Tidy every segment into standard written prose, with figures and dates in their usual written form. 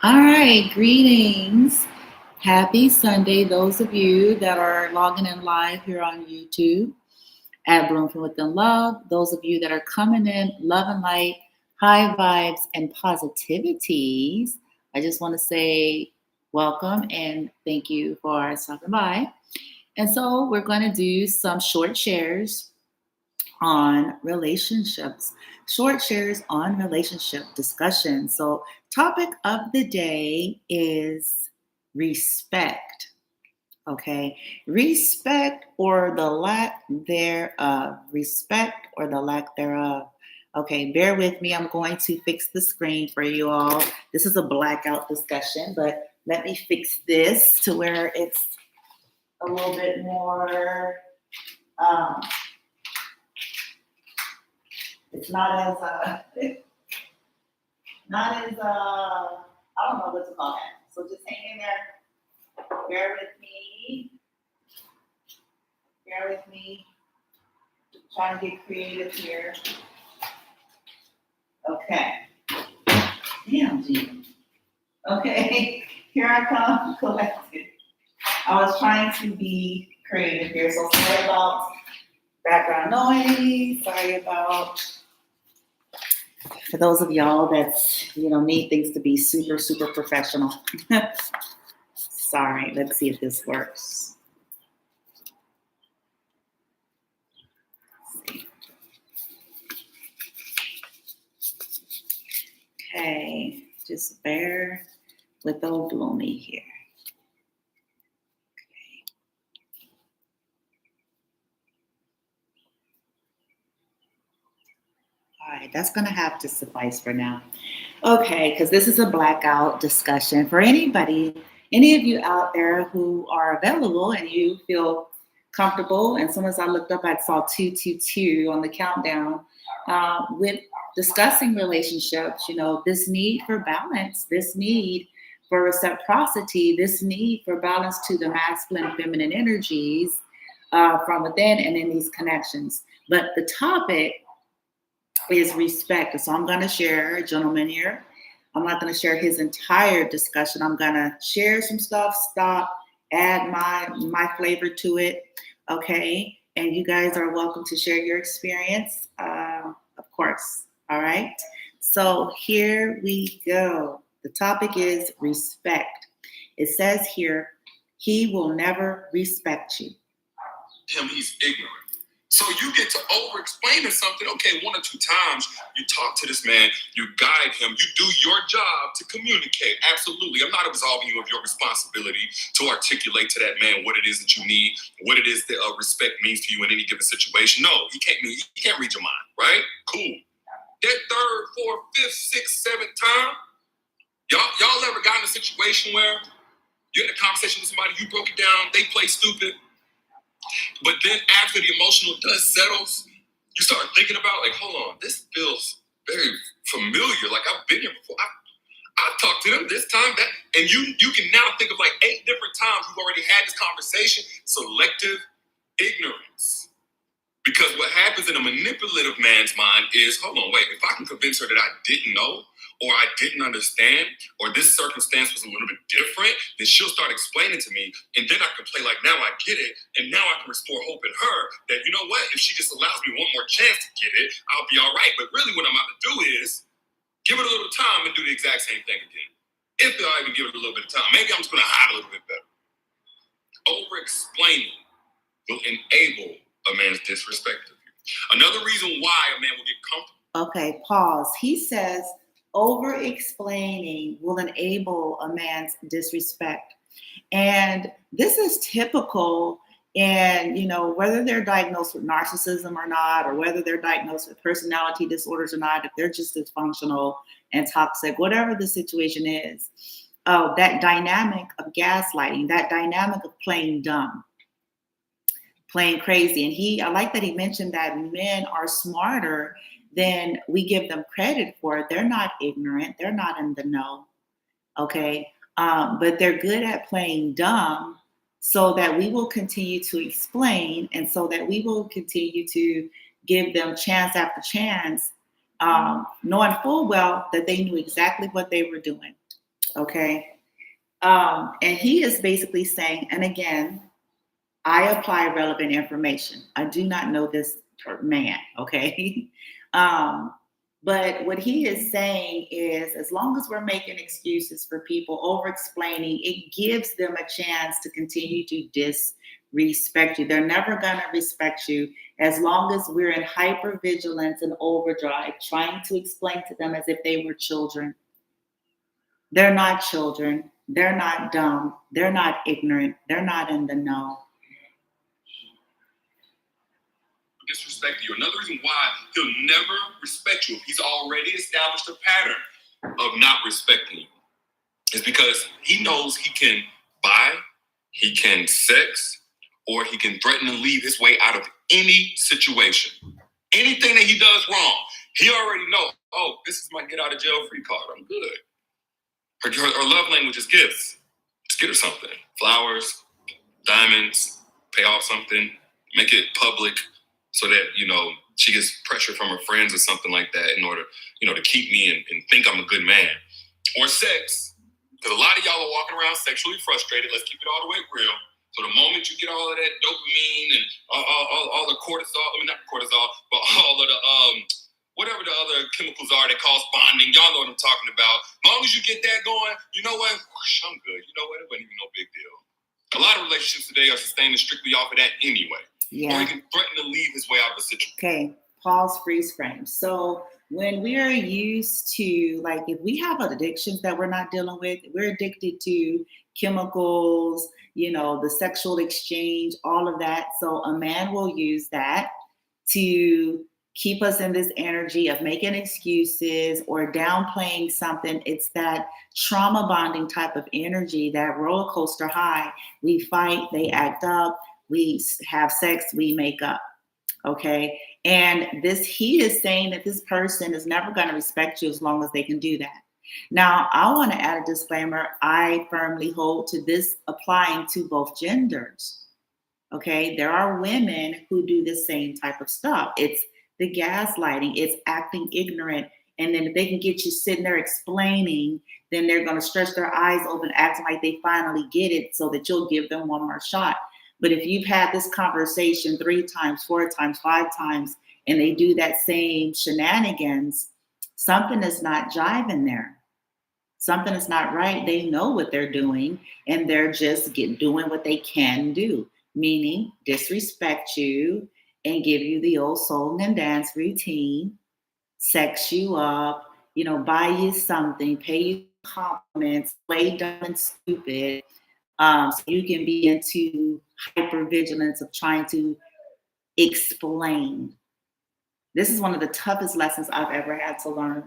All right, greetings. Happy Sunday, those of you that are logging in live here on YouTube at Bloom from Within Love, those of you that are coming in, love and light, high vibes, and positivities. I just want to say welcome and thank you for stopping by. And so we're going to do some short shares on relationships, short shares on relationship discussion. So, topic of the day is respect. Okay, respect or the lack thereof. Respect or the lack thereof. Okay, bear with me. I'm going to fix the screen for you all. This is a blackout discussion, but let me fix this to where it's a little bit more. Um, It's not as I don't know what to call that. So just hang in there. Bear with me. Bear with me. Trying to get creative here. Okay. Damn, G. Okay. Here I come, collected. I was trying to be creative here, so sorry about background noise. Sorry about for those of y'all that need things to be super, super professional. Sorry, let's see if this works. Okay, just bear with old Bloomy here. All right, that's going to have to suffice for now. Okay, because this is a blackout discussion for anybody, any of you out there who are available and you feel comfortable. And as soon as I looked up, I saw 222 on the countdown with discussing relationships, this need for balance, this need for reciprocity, this need for balance to the masculine and feminine energies from within and in these connections. But the topic is respect. So I'm going to share a gentleman here. I'm not going to share his entire discussion. I'm going to share some stuff, stop, add my flavor to it. Okay. And you guys are welcome to share your experience, of course. All right. So here we go. The topic is respect. It says here, he will never respect you. He's ignorant. So you get to over-explaining something. Okay, one or two times you talk to this man, you guide him, you do your job to communicate. Absolutely. I'm not absolving you of your responsibility to articulate to that man what it is that you need, what it is that respect means to you in any given situation. No, he can't read your mind, right? Cool. That third, fourth, fifth, sixth, seventh time, y'all ever gotten in a situation where you're in a conversation with somebody, you broke it down, they play stupid. But then after the emotional dust settles, you start thinking about, like, hold on, this feels very familiar. Like, I've been here before. I've talked to them this time, that, and you can now think of like 8 different times you've already had this conversation. Selective ignorance. Because what happens in a manipulative man's mind is, hold on, wait, if I can convince her that I didn't know, or I didn't understand, or this circumstance was a little bit different, then she'll start explaining to me, and then I can play like, now I get it, and now I can restore hope in her that, you know what, if she just allows me one more chance to get it, I'll be all right. But really what I'm about to do is give it a little time and do the exact same thing again. If I even give it a little bit of time. Maybe I'm just going to hide a little bit better. Over-explaining will enable a man's disrespect of you. Another reason why a man will get comfortable. Okay, pause. He says, over-explaining will enable a man's disrespect. And this is typical in, whether they're diagnosed with narcissism or not, or whether they're diagnosed with personality disorders or not, if they're just dysfunctional and toxic, whatever the situation is, that dynamic of gaslighting, that dynamic of playing dumb, playing crazy. And I like that he mentioned that men are smarter than we give them credit for. They're not ignorant. They're not in the know. Okay. But they're good at playing dumb so that we will continue to explain and so that we will continue to give them chance after chance, knowing full well that they knew exactly what they were doing. Okay. And he is basically saying, and again, I apply relevant information. I do not know this man, okay? But what he is saying is, as long as we're making excuses for people, over explaining, it gives them a chance to continue to disrespect you. They're never going to respect you as long as we're in hypervigilance and overdrive, trying to explain to them as if they were children. They're not children. They're not dumb. They're not ignorant. They're not in the know. Disrespect you. Another reason why he'll never respect you if he's already established a pattern of not respecting you is because he knows he can buy, he can sex, or he can threaten to leave his way out of any situation. Anything that he does wrong, he already knows, oh, this is my get out of jail free card. I'm good. Her love language is gifts. Just get her something. Flowers, diamonds, pay off something, make it public, so that, she gets pressure from her friends or something like that in order, to keep me and think I'm a good man. Or sex, because a lot of y'all are walking around sexually frustrated. Let's keep it all the way real. So the moment you get all of that dopamine and all the cortisol, not cortisol, but all of the, whatever the other chemicals are that cause bonding, y'all know what I'm talking about. As long as you get that going, you know what? Whoosh, I'm good. You know what? It wasn't even no big deal. A lot of relationships today are sustaining strictly off of that anyway. Yeah. Or he can threaten to leave his way out of a situation. Okay, pause, freeze frame. So when we are used to, like, if we have addictions that we're not dealing with, we're addicted to chemicals, the sexual exchange, all of that. So a man will use that to keep us in this energy of making excuses or downplaying something. It's that trauma bonding type of energy, that roller coaster high. We fight, they act up. We have sex, we make up, okay? And he is saying that this person is never going to respect you as long as they can do that. Now, I want to add a disclaimer. I firmly hold to this applying to both genders, okay? There are women who do the same type of stuff. It's the gaslighting, it's acting ignorant. And then if they can get you sitting there explaining, then they're going to stretch their eyes open, acting like they finally get it so that you'll give them one more shot. But if you've had this conversation 3 times, 4 times, 5 times, and they do that same shenanigans, something is not jiving there. Something is not right. They know what they're doing, and they're just doing what they can do, meaning disrespect you and give you the old song and dance routine, sex you up, buy you something, pay you compliments, play dumb and stupid. So you can be into hypervigilance of trying to explain. This is one of the toughest lessons I've ever had to learn.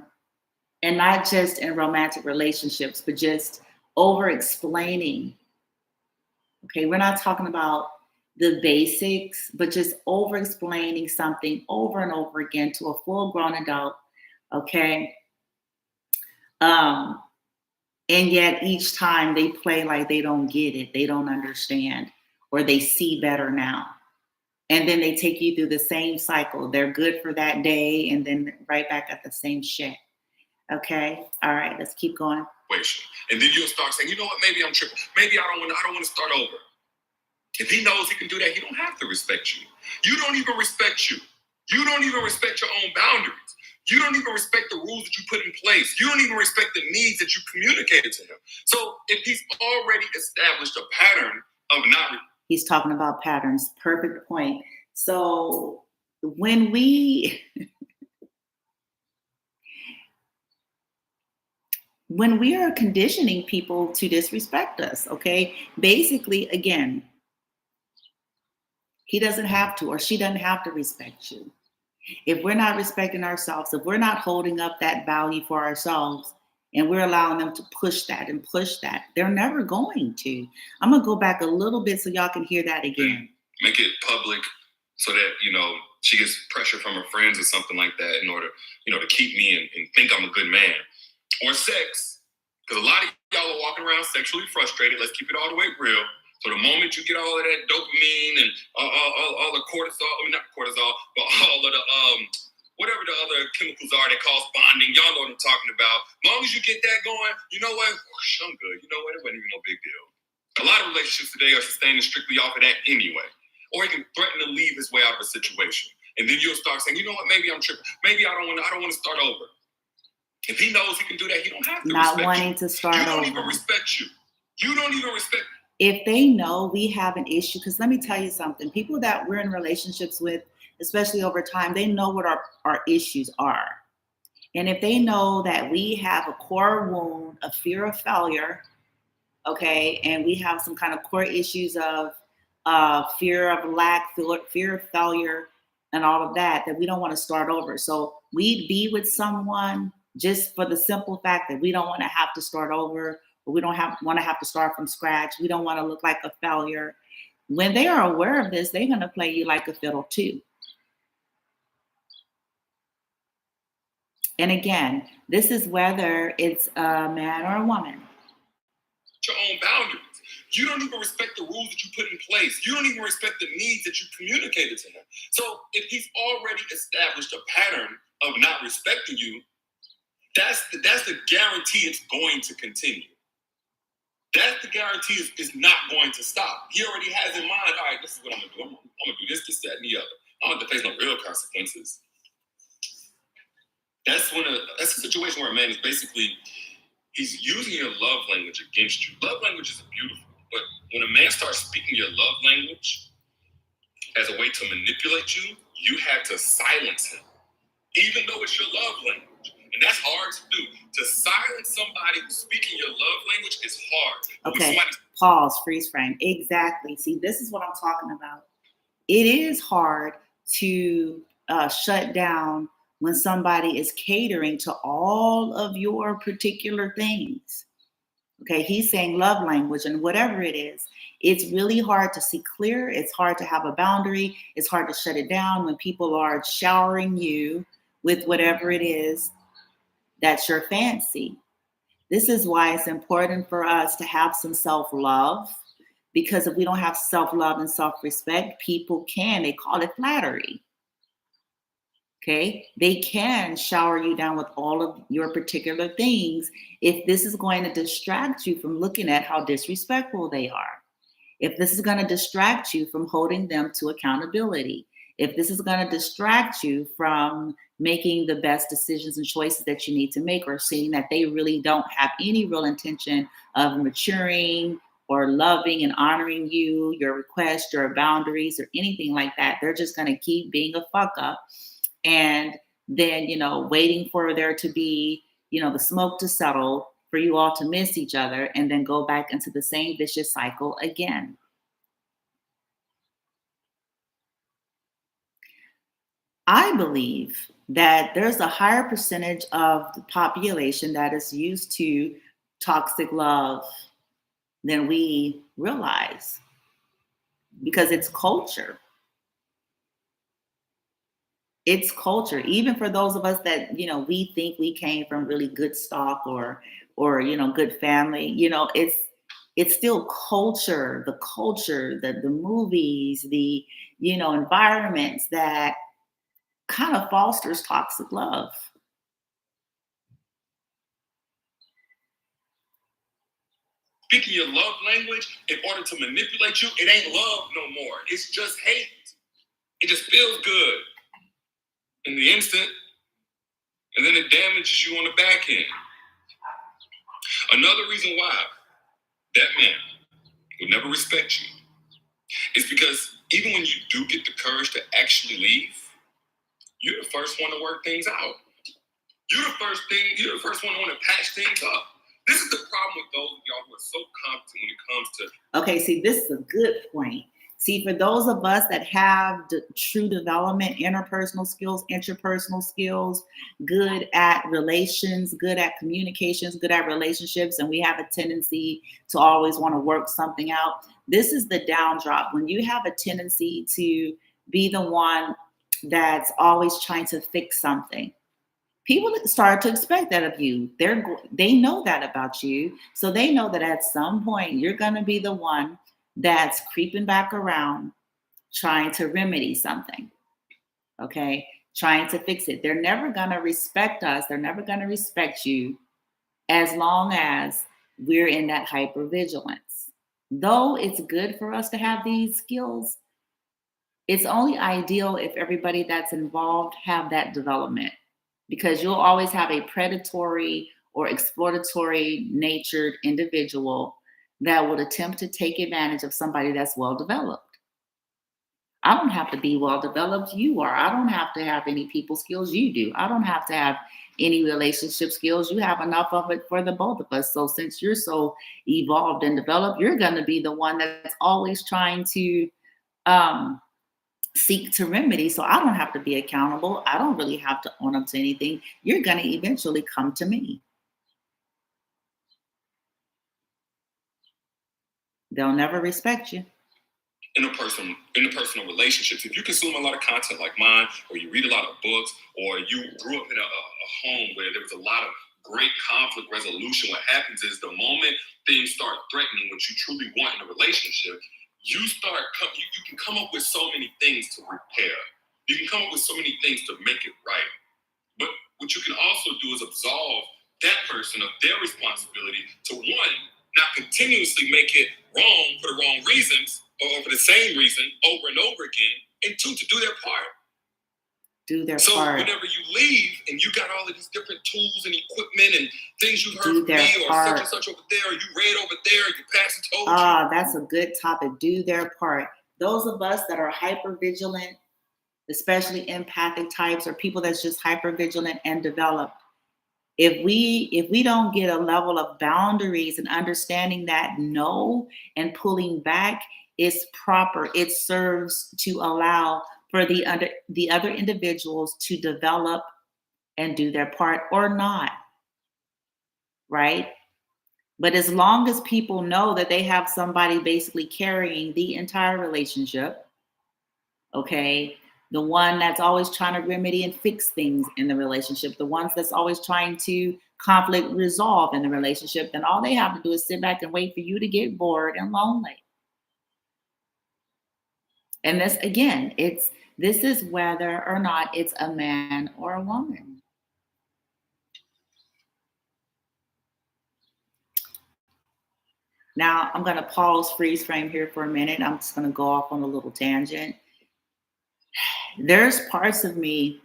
And not just in romantic relationships, but just over explaining. Okay, we're not talking about the basics, but just over explaining something over and over again to a full grown adult. Okay. And yet each time they play like they don't get it, they don't understand, or they see better now. And then they take you through the same cycle. They're good for that day and then right back at the same shit. Okay. All right, let's keep going. And then you'll start saying, you know what, maybe I'm tripping. Maybe I don't want to start over. If he knows he can do that, he don't have to respect you. You don't even respect you. You don't even respect your own boundaries. You don't even respect the rules that you put in place. You don't even respect the needs that you communicated to him. So if he's already established a pattern of not... He's talking about patterns. Perfect point. So when we are conditioning people to disrespect us, okay, basically, again, he doesn't have to, or she doesn't have to respect you. If we're not respecting ourselves, if we're not holding up that value for ourselves, and we're allowing them to push that and push that, they're never going to. I'm going to go back a little bit so y'all can hear that again. Make it public so that, she gets pressure from her friends or something like that in order, to keep me and think I'm a good man. Or sex, because a lot of y'all are walking around sexually frustrated. Let's keep it all the way real. So the moment you get all of that dopamine and all the cortisol, not cortisol, but all of the whatever the other chemicals are that cause bonding. Y'all know what I'm talking about. As long as you get that going, you know what? Whoosh, I'm good. You know what? It wasn't even no big deal. A lot of relationships today are sustaining strictly off of that anyway. Or he can threaten to leave his way out of a situation. And then you'll start saying, you know what, maybe I'm tripping. Maybe I don't want to start over. If he knows he can do that, he don't have to Not respect wanting you. to start over. You don't even respect you. You don't even respect. If they know we have an issue, because let me tell you something, people that we're in relationships with, especially over time, they know what our issues are. And if they know that we have a core wound of fear of failure, okay, and we have some kind of core issues of fear of lack, fear of failure, and all of that, that we don't want to start over. So we'd be with someone just for the simple fact that we don't want to have to start over, or we don't want to have to start from scratch. We don't want to look like a failure. When they are aware of this, they're going to play you like a fiddle too. And again, this is whether it's a man or a woman. Your own boundaries. You don't even respect the rules that you put in place. You don't even respect the needs that you communicated to him. So if he's already established a pattern of not respecting you, that's the guarantee it's going to continue. That's the guarantee it's not going to stop. He already has in mind, all right, this is what I'm going to do. I'm going to do this, that, and the other. I don't have to face no real consequences. That's a situation where a man is basically, he's using your love language against you. Love language is beautiful, but when a man starts speaking your love language as a way to manipulate you, you have to silence him, even though it's your love language. And that's hard to do. To silence somebody who's speaking your love language is hard. Okay, pause, freeze frame. Exactly. See, this is what I'm talking about. It is hard to shut down when somebody is catering to all of your particular things. Okay, he's saying love language and whatever it is, it's really hard to see clear. It's hard to have a boundary. It's hard to shut it down when people are showering you with whatever it is that's your fancy. This is why it's important for us to have some self-love, because if we don't have self-love and self-respect, people they call it flattery. Okay, they can shower you down with all of your particular things if this is going to distract you from looking at how disrespectful they are. If this is going to distract you from holding them to accountability. If this is going to distract you from making the best decisions and choices that you need to make, or seeing that they really don't have any real intention of maturing or loving and honoring you, your requests, your boundaries, or anything like that. They're just going to keep being a fuck up. And then, waiting for there to be, the smoke to settle, for you all to miss each other, and then go back into the same vicious cycle again. I believe that there's a higher percentage of the population that is used to toxic love than we realize, because it's culture. It's culture. Even for those of us that, we think we came from really good stock or good family, it's still culture, the movies, the, environments that kind of fosters toxic love. Speaking your love language in order to manipulate you, it ain't love no more. It's just hate. It just feels good in the instant, and then it damages you on the back end. Another reason why that man will never respect you is because even when you do get the courage to actually leave, you're the first one to work things out. You're the first one to want to patch things up. This is the problem with those of y'all who are so competent when it comes to. Okay, see, this is a good point. See, for those of us that have true development, interpersonal skills, interpersonal skills, good at relations, good at communications, good at relationships, and we have a tendency to always want to work something out. This is the downdrop. When you have a tendency to be the one that's always trying to fix something, people start to expect that of you. They know that about you. So they know that at some point you're going to be the one that's creeping back around trying to remedy something. Okay. trying to fix it. They're never going to respect us. They're never going to respect you as long as we're in that hypervigilance. Though it's good for us to have these skills, it's only ideal if everybody that's involved have that development, because you'll always have a predatory or exploratory natured individual that would attempt to take advantage of somebody that's well developed. I don't have to be well developed. You are. I don't have to have any people skills. You do. I don't have to have any relationship skills. You have enough of it for the both of us. So since you're so evolved and developed, you're going to be the one that's always trying to seek to remedy. So I don't have to be accountable. I don't really have to own up to anything. You're going to eventually come to me. They'll never respect you. Interpersonal relationships. If you consume a lot of content like mine, or you read a lot of books, or you grew up in a home where there was a lot of great conflict resolution, what happens is the moment things start threatening what you truly want in a relationship, you can come up with so many things to repair. You can come up with so many things to make it right. But what you can also do is absolve that person of their responsibility to, one, not continuously make it wrong for the wrong reasons, or for the same reason over and over again, and two, to do their part. Do their so part. So whenever you leave and you got all of these different tools and equipment and things you've heard do from me, or such and such over there, or you read over there, your pastor told you. That's a good topic. Do their part. Those of us that are hyper vigilant, especially empathic types, or people that's just hyper vigilant and developed, if we don't get a level of boundaries and understanding that no and pulling back is proper, it serves to allow for the other individuals to develop and do their part or not, right? But as long as people know that they have somebody basically carrying the entire relationship, okay, the one that's always trying to remedy and fix things in the relationship, the ones that's always trying to conflict resolve in the relationship, then all they have to do is sit back and wait for you to get bored and lonely. And this, again, this is whether or not it's a man or a woman. Now, I'm going to pause freeze frame here for a minute. I'm just going to go off on a little tangent. There's parts of me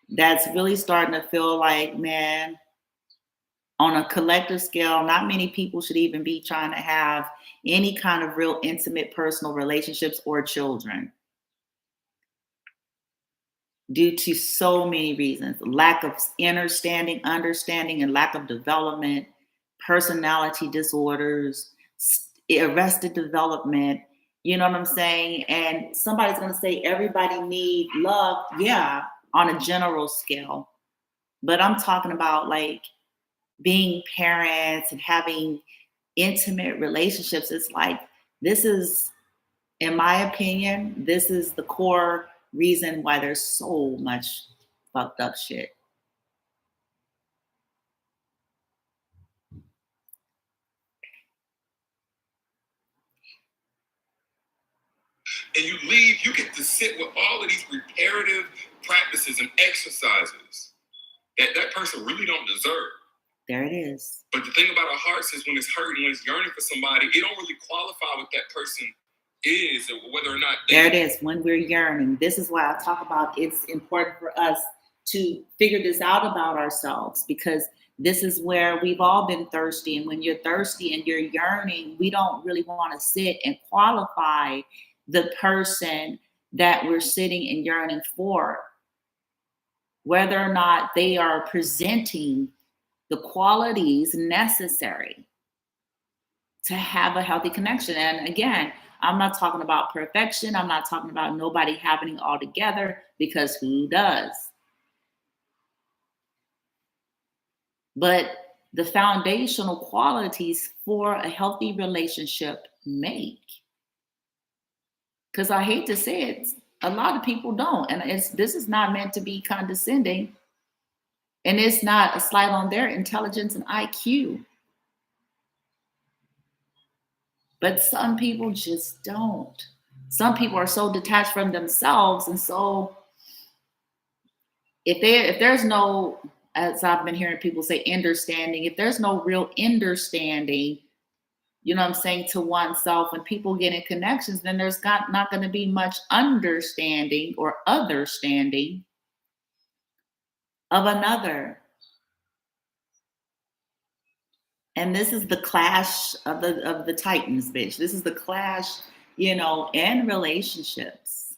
that's really starting to feel like, man, on a collective scale, not many people should even be trying to have any kind of real intimate personal relationships or children, due to so many reasons: lack of understanding, and lack of development, personality disorders, arrested development. You know what I'm saying? And somebody's going to say everybody need love. Yeah, on a general scale. But I'm talking about like being parents and having intimate relationships. It's like, this is, in my opinion, this is the core reason why there's so much fucked up shit. And you leave, you get to sit with all of these reparative practices and exercises that person really don't deserve. There it is. But the thing about our hearts is, when it's hurting, when it's yearning for somebody, it don't really qualify what that person is, or whether or not there it is. When we're yearning, this is why I talk about it's important for us to figure this out about ourselves, because this is where we've all been thirsty. And when you're thirsty and you're yearning, we don't really want to sit and qualify the person that we're sitting and yearning for, whether or not they are presenting the qualities necessary to have a healthy connection. And again, I'm not talking about perfection. I'm not talking about nobody having it all together, because who does? But the foundational qualities for a healthy relationship make. Because I hate to say it, a lot of people don't. And this is not meant to be condescending. And it's not a slight on their intelligence and IQ. But some people just don't. Some people are so detached from themselves and so if there's no, as I've been hearing people say, understanding, if there's no real understanding, you know what I'm saying, to oneself, when people get in connections, then there's not going to be much understanding or otherstanding of another. And this is the clash of the titans, bitch. This is the clash, you know, in relationships.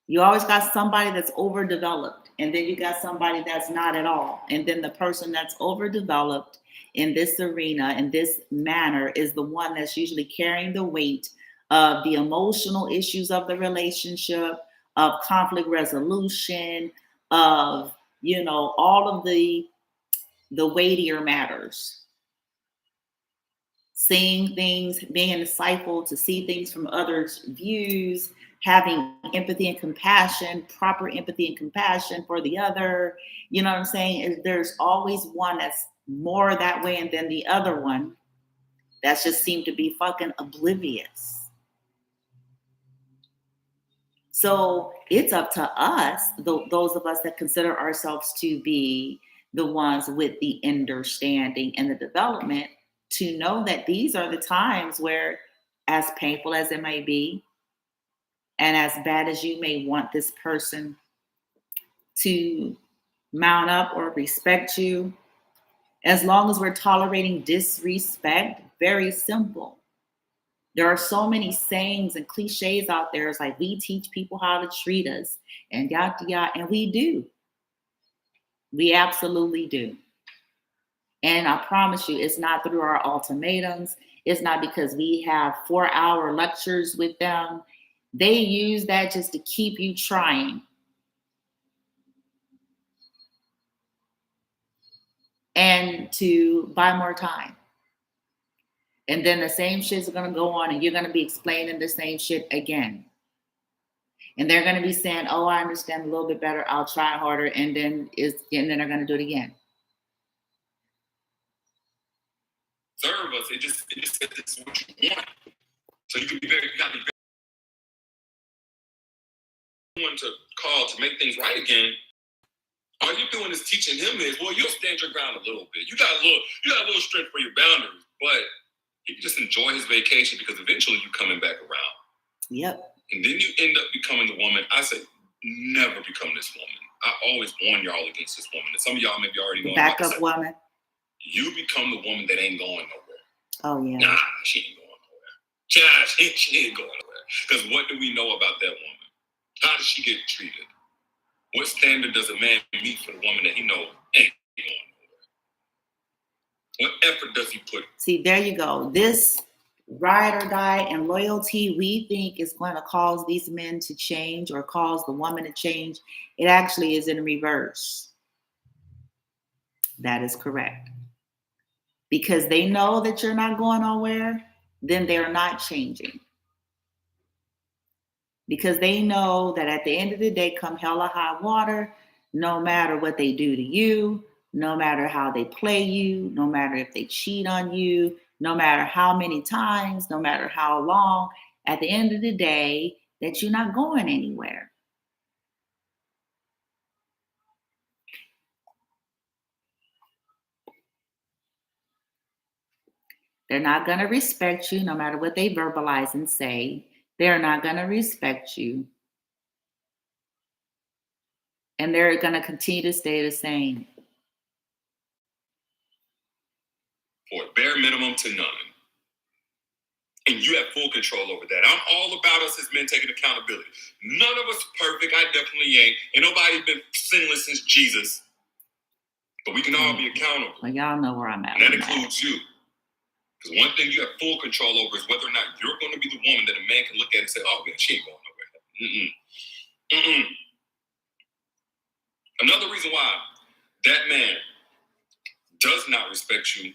You always got somebody that's overdeveloped, and then you got somebody that's not at all. And then the person that's overdeveloped in this arena, in this manner, is the one that's usually carrying the weight of the emotional issues of the relationship, of conflict resolution, of, you know, all of the weightier matters. Seeing things, being insightful to see things from others' views, having empathy and compassion, proper empathy and compassion for the other. You know what I'm saying? There's always one that's more that way, and then the other one that's just seemed to be fucking oblivious. So it's up to us, those of us that consider ourselves to be the ones with the understanding and the development, to know that these are the times where, as painful as it may be, and as bad as you may want this person to mount up or respect you, as long as we're tolerating disrespect, very simple. There are so many sayings and cliches out there. It's like, we teach people how to treat us, and yada yada, and we do. We absolutely do. And I promise you, it's not through our ultimatums. It's not because we have 4-hour lectures with them. They use that just to keep you trying. And to buy more time. And then the same shit's going to go on, and you're going to be explaining the same shit again. And they're going to be saying, oh, I understand a little bit better, I'll try harder, and then they're going to do it again. Serve us. It just says this is what you want. So you got to be very one to call to make things right again. All you're doing is teaching him is, well, you'll stand your ground a little bit. You got a little strength for your boundaries, but you can just enjoy his vacation, because eventually you're coming back around. Yep. And then you end up becoming the woman. I say, never become this woman. I always warn y'all against this woman. And some of y'all maybe already know. Backup woman. You become the woman that ain't going nowhere. Oh, yeah. Nah, she ain't going nowhere. She ain't going nowhere. Because what do we know about that woman? How does she get treated? What standard does a man meet for the woman that he knows ain't going nowhere? What effort does he put? See, there you go. This ride or die and loyalty we think is going to cause these men to change or cause the woman to change. It actually is in reverse. That is correct. Because they know that you're not going nowhere, then they're not changing. Because they know that at the end of the day, come hell or high water, no matter what they do to you, no matter how they play you, no matter if they cheat on you, no matter how many times, no matter how long, at the end of the day, that you're not going anywhere. They're not going to respect you no matter what they verbalize and say. They're not going to respect you. And they're going to continue to stay the same. For bare minimum to none. And you have full control over that. I'm all about us as men taking accountability. None of us perfect. I definitely ain't. And nobody's been sinless since Jesus. But we can all be accountable. Well, y'all know where I'm at. And that includes you. Because one thing you have full control over is whether or not you're going to be the woman that a man can look at and say, oh, man, she ain't going nowhere. Another reason why that man does not respect you,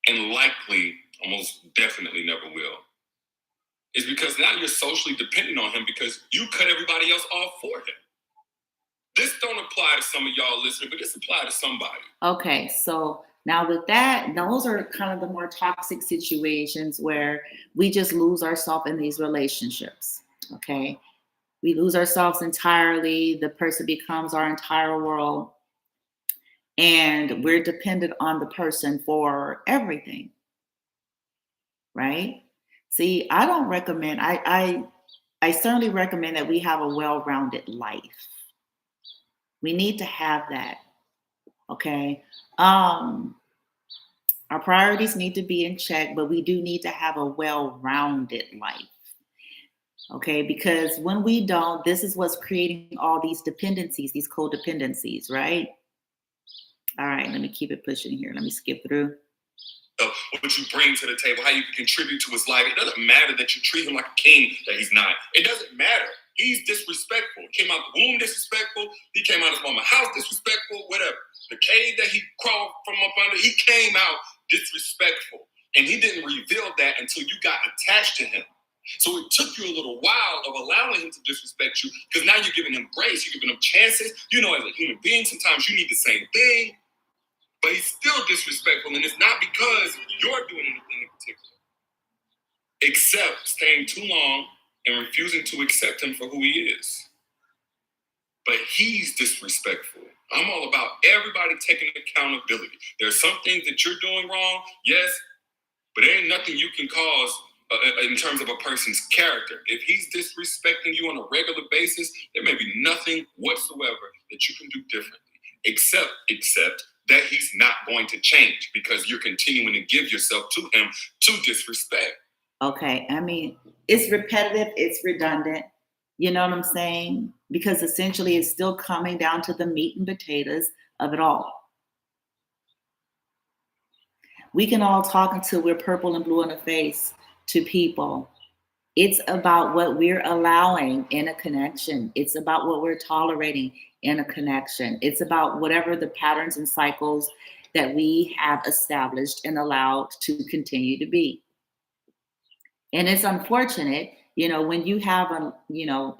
and likely, almost definitely never will, is because now you're socially dependent on him because you cut everybody else off for him. This don't apply to some of y'all listening, but this applies to somebody. Okay, so now with that, those are kind of the more toxic situations where we just lose ourselves in these relationships, okay? We lose ourselves entirely. The person becomes our entire world. And we're dependent on the person for everything, right? See, I don't recommend, I certainly recommend that we have a well-rounded life. We need to have that, okay? Our priorities need to be in check, but we do need to have a well-rounded life, okay? Because when we don't, this is what's creating all these dependencies, these codependencies, right? All right, let me keep it pushing here. Let me skip through. What you bring to the table, how you can contribute to his life. It doesn't matter that you treat him like a king that he's not. It doesn't matter. He's disrespectful. He came out the womb disrespectful. He came out of his mama's house disrespectful, whatever. The cave that he crawled from up under, he came out disrespectful. And he didn't reveal that until you got attached to him. So it took you a little while of allowing him to disrespect you, because now you're giving him grace, you're giving him chances. You know, as a human being, sometimes you need the same thing. But he's still disrespectful, and it's not because you're doing anything in particular, except staying too long and refusing to accept him for who he is. But he's disrespectful. I'm all about everybody taking accountability. There's some things that you're doing wrong, yes, but there ain't nothing you can cause in terms of a person's character. If he's disrespecting you on a regular basis, there may be nothing whatsoever that you can do differently, except that he's not going to change because you're continuing to give yourself to him to disrespect. Okay, I mean, it's repetitive, it's redundant. You know what I'm saying? Because essentially it's still coming down to the meat and potatoes of it all. We can all talk until we're purple and blue in the face to people. It's about what we're allowing in a connection. It's about what we're tolerating in a connection. It's about whatever the patterns and cycles that we have established and allowed to continue to be. And it's unfortunate, you know, when you have an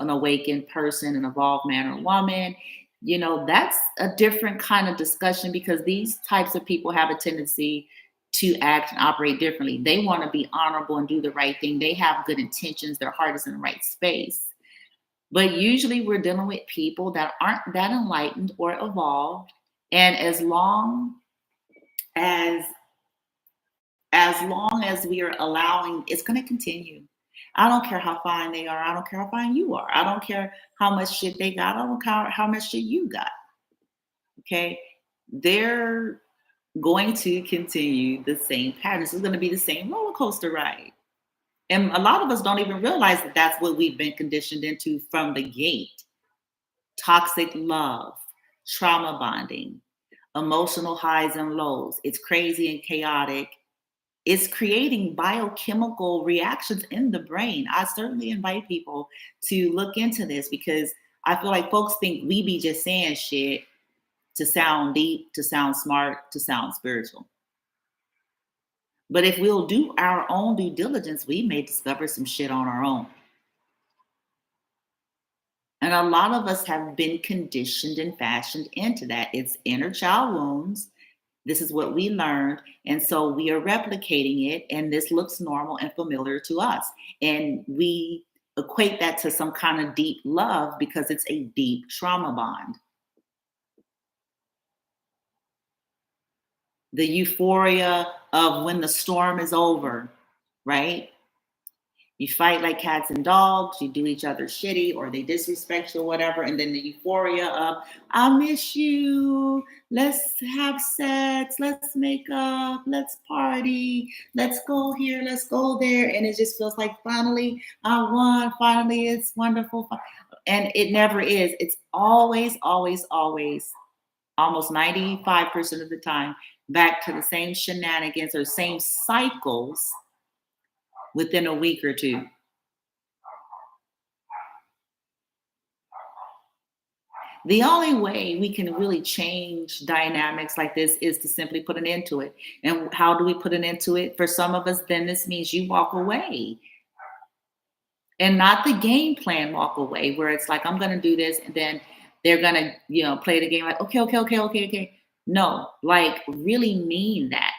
awakened person, an evolved man or woman, you know, that's a different kind of discussion, because these types of people have a tendency to act and operate differently. They want to be honorable and do the right thing. They have good intentions. Their heart is in the right space. But usually we're dealing with people that aren't that enlightened or evolved. And as long as we are allowing, it's going to continue. I don't care how fine they are. I don't care how fine you are. I don't care how much shit they got. I don't care how much shit you got. Okay? They're going to continue the same patterns. It's going to be the same roller coaster ride. And a lot of us don't even realize that that's what we've been conditioned into from the gate. Toxic love, trauma bonding, emotional highs and lows. It's crazy and chaotic. It's creating biochemical reactions in the brain. I certainly invite people to look into this, because I feel like folks think we be just saying shit to sound deep, to sound smart, to sound spiritual. But if we'll do our own due diligence, we may discover some shit on our own. And a lot of us have been conditioned and fashioned into that. It's inner child wounds. This is what we learned. And so we are replicating it. And this looks normal and familiar to us. And we equate that to some kind of deep love because it's a deep trauma bond. The euphoria of when the storm is over, right? You fight like cats and dogs, you do each other shitty, or they disrespect you or whatever. And then the euphoria of, I miss you, let's have sex, let's make up, let's party, let's go here, let's go there. And it just feels like finally I won, finally it's wonderful. And it never is. It's always, always, always, almost 95% of the time, back to the same shenanigans or same cycles within a week or two. The only way we can really change dynamics like this is to simply put an end to it. And how do we put an end to it? For some of us, then this means you walk away. And not the game plan walk away, where it's like, I'm going to do this, and then they're going to, play the game like, okay. No, like really mean that.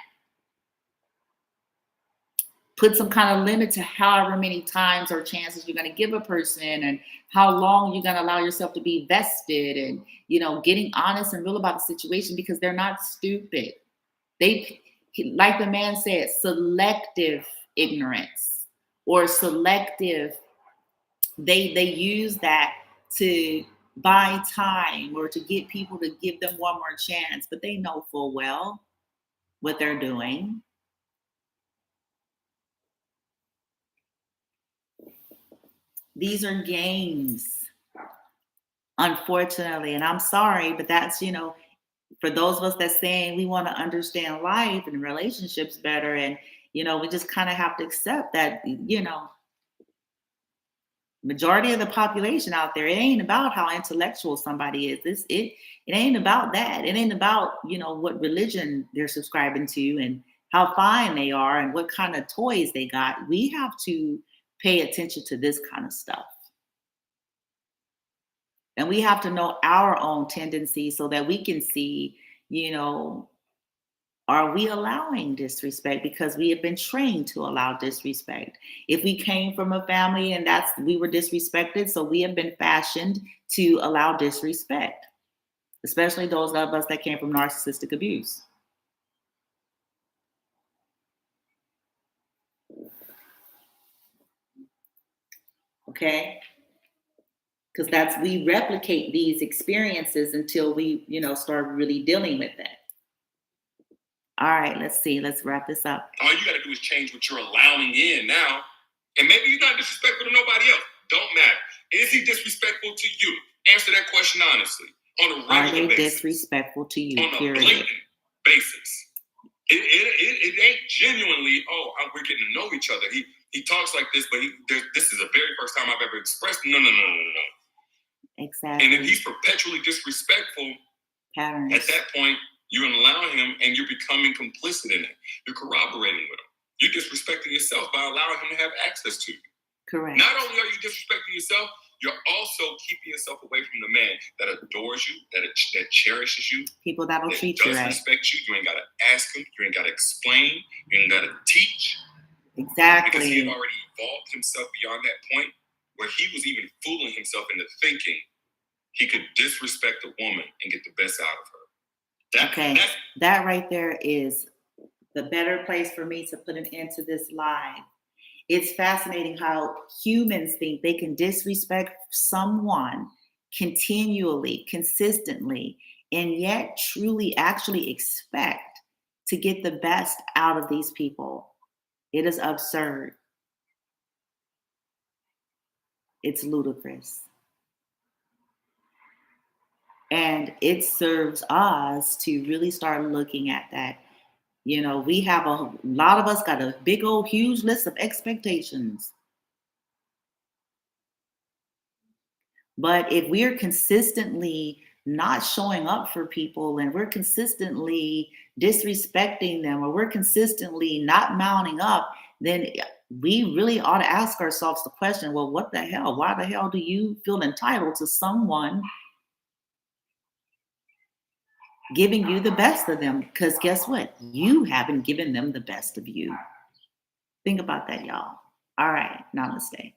put some kind of limit to however many times or chances you're going to give a person, and how long you're going to allow yourself to be vested, and, you know, getting honest and real about the situation, because they're not stupid. They, like the man said, selective ignorance or selective, they use that to buy time or to get people to give them one more chance, but they know full well what they're doing. These are games, unfortunately, and I'm sorry, but that's, you know, for those of us that saying we want to understand life and relationships better, and, you know, we just kind of have to accept that, you know, majority of the population out there, it ain't about how intellectual somebody is. It ain't about that. It ain't about, you know, what religion they're subscribing to and how fine they are and what kind of toys they got. We have to pay attention to this kind of stuff. And we have to know our own tendencies so that we can see, you know, are we allowing disrespect? Because we have been trained to allow disrespect. If we came from a family and we were disrespected, so we have been fashioned to allow disrespect, especially those of us that came from narcissistic abuse. Okay? Because we replicate these experiences until we, you know, start really dealing with it. All right, let's see. Let's wrap this up. All you got to do is change what you're allowing in now. And maybe you're not disrespectful to nobody else. Don't matter. Is he disrespectful to you? Answer that question honestly. On a regular basis. Are they disrespectful to you? On a period. blatant basis. It ain't genuinely, we're getting to know each other. He talks like this, but this is the very first time I've ever expressed. No. Exactly. And if he's perpetually disrespectful, patterns. At that point, you're allowing him and you're becoming complicit in it. You're corroborating with him. You're disrespecting yourself by allowing him to have access to you. Correct. Not only are you disrespecting yourself, you're also keeping yourself away from the man that adores you, that cherishes you. People that'll treat you right. Respect you. You ain't got to ask him. You ain't got to explain. You ain't got to teach. Exactly. Because he had already evolved himself beyond that point where he was even fooling himself into thinking he could disrespect a woman and get the best out of her. That right there is the better place for me to put an end to this live. It's fascinating how humans think they can disrespect someone continually, consistently, and yet truly actually expect to get the best out of these people. It is absurd. It's ludicrous. And it serves us to really start looking at that. You know, we have a lot of us got a big old huge list of expectations. But if we're consistently not showing up for people and we're consistently disrespecting them or we're consistently not mounting up, then we really ought to ask ourselves the question, well, what the hell? Why the hell do you feel entitled to someone giving you the best of them? Because guess what? You haven't given them the best of you. Think about that, y'all. All right. Namaste.